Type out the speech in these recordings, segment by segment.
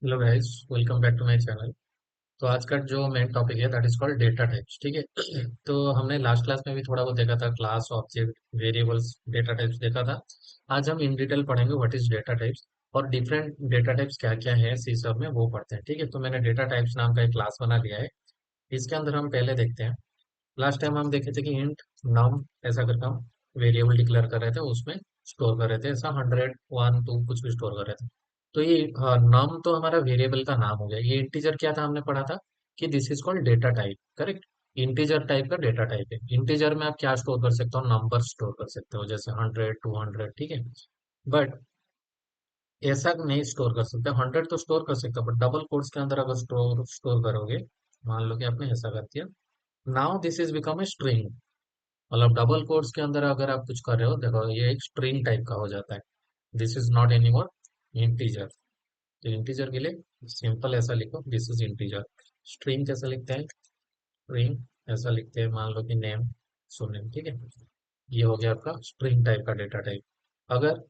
Hello guys, welcome back to my channel. तो आज का जो मेन टॉपिक है that is called data types. ठीक है। तो हमने लास्ट क्लास में भी थोड़ा बहुत देखा था, class, object, variables, data types देखा था। आज हम इन डिटेल पढ़ेंगे व्हाट इज डेटा टाइप्स और डिफरेंट डेटा टाइप्स क्या क्या है सी सब में, वो पढ़ते हैं। ठीक है, तो मैंने डेटा टाइप्स नाम का एक क्लास बना लिया है। इसके अंदर हम पहले देखते हैं। लास्ट टाइम हम देखे थे कि इंट, नम ऐसा करके हम वेरिएबल डिक्लेयर कर रहे थे, उसमें स्टोर कर रहे थे, ऐसा 100, 1, 2 कुछ भी स्टोर कर रहे थे। तो ये नम तो हमारा वेरिएबल का नाम हो गया। ये इंटीजर क्या था, हमने पढ़ा था कि this is called data type. Correct. Integer type का डेटा टाइप है। इंटीजर में आप क्या स्टोर कर सकते हो, नंबर स्टोर कर सकते हो, जैसे 100, 200। ठीक है। बट ऐसा नहीं स्टोर कर सकते। 100 तो स्टोर कर सकते हो, बट डबल कोट्स के अंदर अगर स्टोर स्टोर करोगे, मान लो कि आपने ऐसा कर दिया, now this is become a string. मतलब डबल कोट्स के अंदर अगर आप कुछ कर रहे हो, देखो ये एक स्ट्रिंग टाइप का हो जाता है। This is not any more integer. तो इंटीजर के लिए सिंपल ऐसा लिखो, दिस इज इंटीजर। स्ट्रिंग कैसे लिखते हैं, स्ट्रिंग ऐसा लिखते हैं, मान लो कि नेम, सो नेम। ठीक है। ये हो गया आपका स्ट्रिंग टाइप का डेटा टाइप। अगर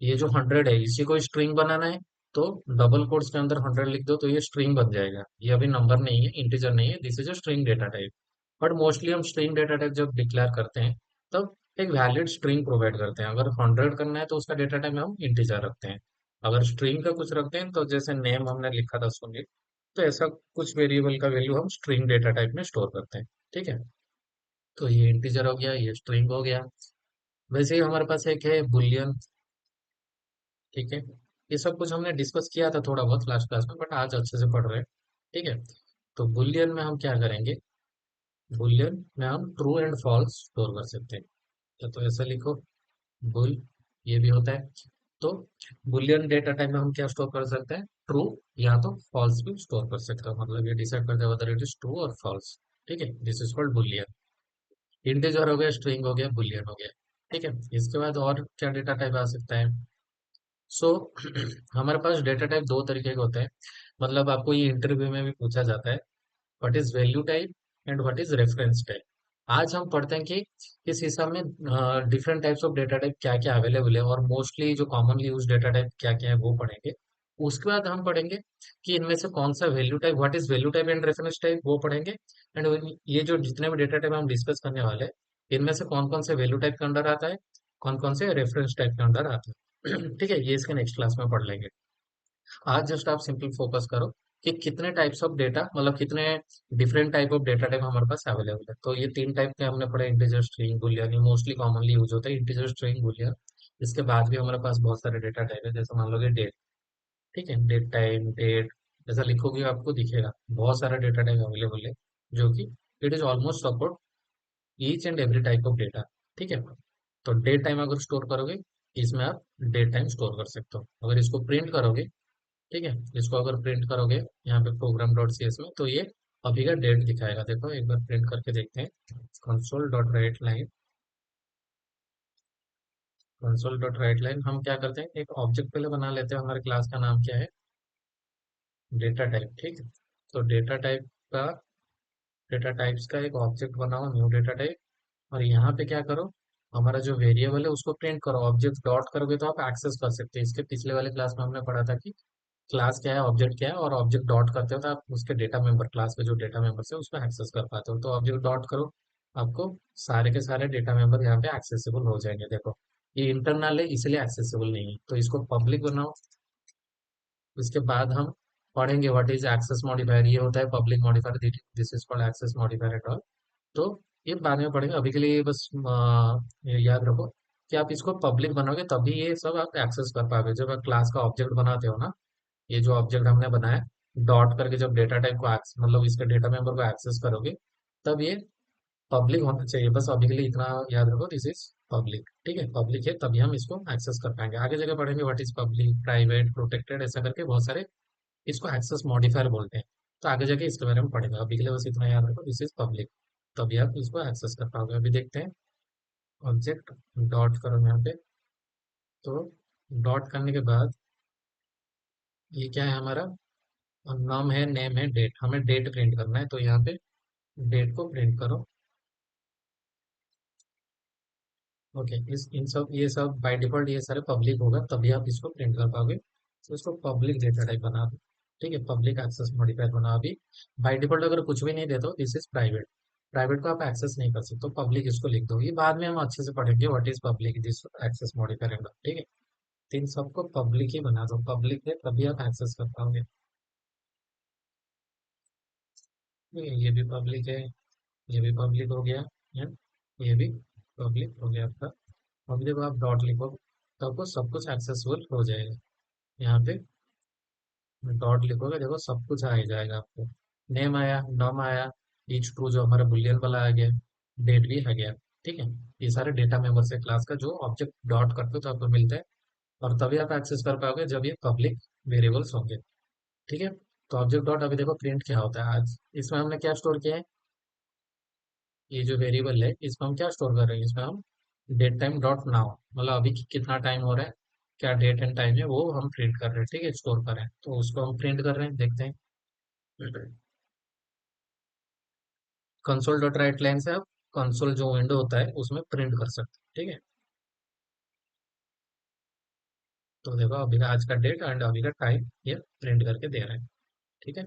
ये जो 100 है इसी को स्ट्रिंग बनाना है, तो डबल कोट्स के अंदर 100 लिख दो, तो ये स्ट्रिंग बन जाएगा। ये अभी नंबर नहीं है, इंटीजर नहीं है, this is a string data type. But mostly हम स्ट्रिंग डेटा टाइप जब डिक्लेयर करते हैं, तब एक वैलिड स्ट्रिंग प्रोवाइड करते हैं। अगर 100 करना है तो उसका डेटा टाइप में हम इंटीजर रखते हैं। अगर स्ट्रिंग का कुछ रखते हैं, तो जैसे नेम हमने लिखा था सुनिए, तो ऐसा कुछ वेरिएबल का वैल्यू हम स्ट्रिंग डेटा टाइप में स्टोर करते हैं। ठीक है। तो ये इंटीजर हो गया, ये स्ट्रिंग हो गया। वैसे ही हमारे पास एक है बुलियन। ठीक है। ये सब कुछ हमने डिस्कस किया था थोड़ा बहुत लास्ट क्लास में, बट आज अच्छे से पढ़ रहे हैं। ठीक है। तो बुलियन में हम क्या करेंगे, बुलियन में हम ट्रू एंड फॉल्स स्टोर कर सकते हैं। तो ऐसा लिखो, बुल, ये भी होता है। तो बुलियन डेटा टाइप में हम क्या स्टोर कर सकते हैं, ट्रू या तो फॉल्स भी स्टोर कर सकते हो। मतलब ये डिसाइड करते हैं whether it is ट्रू और फॉल्स। ठीक है, this is called Boolean. Integer हो गया, स्ट्रिंग हो गया, बुलियन हो गया। ठीक है। इसके बाद और क्या डेटा टाइप आ सकता है। सो हमारे पास डेटा टाइप दो तरीके के होते हैं। मतलब आपको ये इंटरव्यू में भी पूछा जाता है, what is value type and what is reference type. आज हम पढ़ते हैं कि इस हिसाब में different types of data type क्या क्या अवेलेबल है, और मोस्टली जो कॉमनली यूज डेटा टाइप क्या क्या है वो पढ़ेंगे। उसके बाद हम पढ़ेंगे कि इनमें से कौन सा value type, what is value type and reference type, वो पढ़ेंगे। एंड ये जो जितने भी डेटा टाइप हम डिस्कस करने वाले हैं, इनमें से कौन कौन से वैल्यू टाइप के अंडर आता है, कौन कौन से रेफरेंस टाइप के अंडर आता है। ठीक है, ये इसके नेक्स्ट क्लास में पढ़ लेंगे। आज जस्ट आप सिंपल फोकस करो कि कितने टाइप्स ऑफ डेटा, मतलब कितने different type of data type हमारे पास अवेलेबल है। तो ये तीन टाइप के हमने पढ़े, इंटीजर, स्ट्रिंग, बुलियन। ये मोस्टली कॉमनली यूज होते हैं, इंटीजर, स्ट्रिंग, बुलियन। इसके बाद भी हमारे पास बहुत सारे डेटा टाइप है, जैसे मान लो कि डेट। ठीक है, डेट टाइम, डेट, ऐसा लिखोगे आपको दिखेगा बहुत सारा डेटा टाइप अवेलेबल है, जो कि it is almost support each and every type of data. ठीक है। तो डेट टाइम अगर स्टोर करोगे, इसमें आप डेट टाइम स्टोर कर सकते हो। अगर इसको प्रिंट करोगे, ठीक है, इसको अगर प्रिंट करोगे यहाँ पे प्रोग्राम डॉट सी एस में, तो ये अभी का डेट दिखाएगा। देखो एक बार प्रिंट करके देखते हैं। Console dot right line, console dot right line, हम क्या करते हैं, एक ऑब्जेक्ट पहले बना लेते हैं। हमारे क्लास का नाम क्या है, डेटा टाइप। ठीक है। तो का डेटा टाइप्स का एक ऑब्जेक्ट बनाओ, न्यू डेटा टाइप। और यहाँ पे क्या करो, हमारा जो वेरिएबल है उसको प्रिंट करो। ऑब्जेक्ट डॉट करोगे तो आप एक्सेस कर सकते हैं। इसके पिछले वाले क्लास में हमने पढ़ा था कि क्लास क्या है, ऑब्जेक्ट क्या है, और ऑब्जेक्ट डॉट करते हो तो आप उसके डेटा मेंबर, क्लास के जो डेटा मेंबर्स है उसको एक्सेस कर पाते हो। तो ऑब्जेक्ट डॉट करो, आपको सारे के सारे डेटा मेंबर यहाँ पे एक्सेसिबल हो जाएंगे। देखो ये इंटरनल है, इसलिए एक्सेसिबल नहीं है, तो इसको पब्लिक बनाओ। इसके बाद हम पढ़ेंगे व्हाट इज एक्सेस मॉडिफायर। ये होता है public modifier, this is called access modifier at all. तो ये बाद में पढ़ेंगे, अभी के लिए बस ये याद रखो कि आप इसको पब्लिक बनाओगे तभी ये सब आप एक्सेस कर पाओगे। जब आप क्लास का ऑब्जेक्ट बनाते हो ना, ये जो ऑब्जेक्ट हमने बनाया, डॉट करके जब डेटा टाइप को मतलब इसके डेटा मेंबर को एक्सेस करोगे, तब ये पब्लिक होना चाहिए। बस अभी के लिए इतना याद रखो, दिस इज पब्लिक। ठीक है, पब्लिक है तभी हम इसको एक्सेस कर पाएंगे। आगे जगह पढ़ेंगे what is public, private, protected, ऐसा करके बहुत सारे, इसको एक्सेस मॉडिफायर बोलते हैं। तो आगे जाके इसके बारे में पढ़ेंगे, अभी के लिए बस इतना याद रखो, दिस इज पब्लिक। तभी आप इसको एक्सेस कर पाओगे। अभी देखते हैं, ऑब्जेक्ट डॉट करो यहाँ पे। तो डॉट करने के बाद ये क्या है हमारा, नाम है, नेम है, डेट। हमें डेट प्रिंट करना है, तो यहाँ पे डेट को प्रिंट करो। ओके, इस इन सब, ये सब बाय डिफॉल्ट ये सारे पब्लिक होगा, तभी आप इसको प्रिंट कर पाओगे। तो इसको पब्लिक डेटा टाइप बना दो। ठीक है, पब्लिक एक्सेस मॉडिफायर होना अभी बाय डिफॉल्ट अगर कुछ भी नहीं देते हो दिस इज प्राइवेट। प्राइवेट को आप एक्सेस नहीं कर सकते, तो पब्लिक इसको लिख दो, ये बाद में हम अच्छे से पढ़ेंगे what is public this access modifier and all, ठीक है। तो इन सबको पब्लिक ही बना दो, पब्लिक है तभी आप एक्सेस कर पाओगे। ठीक है, ये भी पब्लिक है, ये भी पब्लिक हो गया है, ये भी पब्लिक हो गया आपका। अब जब आप डॉट लिखो तो आपको सब कुछ एक्सेसिबल हो जाएगा। यहाँ पे डॉट लिखोगे देखो सब कुछ आ ही जाएगा आपको। नेम आया, नम आया, ईच ट्रू जो हमारा बुलियन वाला आ गया, डेट भी आ गया। ठीक है, ये सारे डेटा मेंबर्स है क्लास का जो ऑब्जेक्ट डॉट करते हो तो आपको मिलता है। और तभी आप एक्सेस कर पाओगे जब ये पब्लिक वेरिएबल्स होंगे। ठीक है, तो ऑब्जेक्ट डॉट अभी देखो प्रिंट क्या होता है आज, इसमें हमने क्या स्टोर किया है, ये जो वेरिएबल है इसमें हम क्या स्टोर कर रहे हैं, इसमें हम डेट टाइम डॉट नाउ, मतलब अभी कितना टाइम हो रहा है, क्या डेट एंड टाइम है वो हम प्रिंट कर रहे हैं। ठीक है, स्टोर कर रहे हैं तो उसको हम प्रिंट कर रहे हैं, देखते हैं। कंसोल डॉट राइट लाइन से आप कंसोल जो विंडो होता है उसमें प्रिंट कर सकते हैं। ठीक है, तो देखो अभी का आज का डेट एंड अभी का टाइम ये प्रिंट करके दे रहे हैं। ठीक है,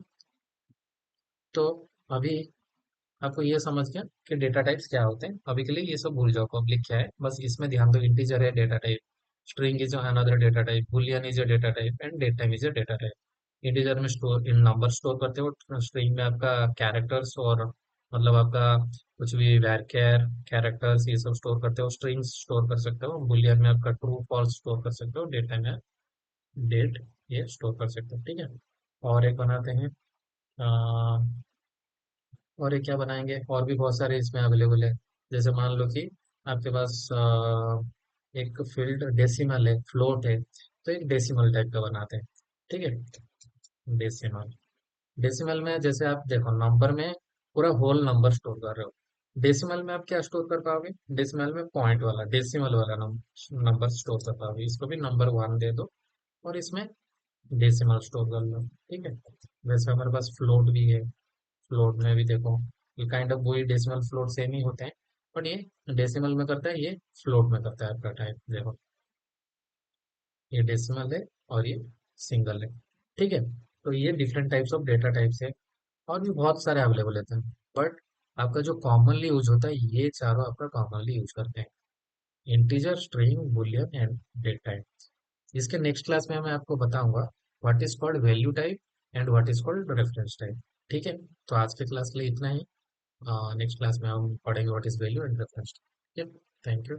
तो अभी आपको ये समझ गया कि डेटा टाइप्स क्या होते हैं। अभी के लिए ये सब भूल जाओ, पब्लिक क्या है, बस इसमें ध्यान दो। इंटीजर है data type, string is another data type, boolean is a data type and date time is a data type. Integer में स्टोर इन नंबर स्टोर करते हो, स्ट्रिंग में आपका कैरेक्टर्स और मतलब आपका कुछ भी वैरचर कैरेक्टर्स ये सब स्टोर करते हो, स्ट्रिंग्स स्टोर कर सकते हो, बुलियन में आपका ट्रू फॉल्स स्टोर कर सकते हो, डेट टाइम में डेट ये स्टोर कर सकते हो। ठीक है, और एक बनाते हैं और एक क्या बनाएंगे, और भी बहुत सारे इसमें अवेलेबल है। जैसे मान लो कि आपके पास एक फील्ड डेसिमल है, फ्लोट है, तो एक डेसिमल टाइप का बनाते हैं। ठीक है, डेसिमल, डेसिमल में जैसे आप देखो नंबर में पूरा होल नंबर स्टोर कर रहे हो, डेसिमल में आप क्या स्टोर कर पाओगे, डेसिमल में पॉइंट वाला डेसिमल वाला नंबर स्टोर कर पाओगे, इसको भी नंबर वन दे दो और इसमें डेसिमल स्टोर कर लो। ठीक है, वैसे हमारे पास फ्लोट भी है, फ्लोट में भी देखो ये काइंड ऑफ वही डेसिमल फ्लोट सेम ही होते हैं, बट ये डेसिमल में करता है, ये फ्लोट में करता है आपका टाइप। देखो ये डेसिमल है और ये सिंगल है। ठीक है, तो ये different types of data types है, और भी बहुत सारे अवेलेबल होते हैं, बट आपका जो कॉमनली यूज होता है ये चारों आपका कॉमनली यूज करते हैं, integer, string, boolean and date type. इसके नेक्स्ट क्लास में मैं आपको बताऊंगा what is called value type and what is called reference type. ठीक है, तो आज के क्लास के लिए इतना ही। नेक्स्ट क्लास में हम पढ़ेंगे what is value and reference type. Thank you.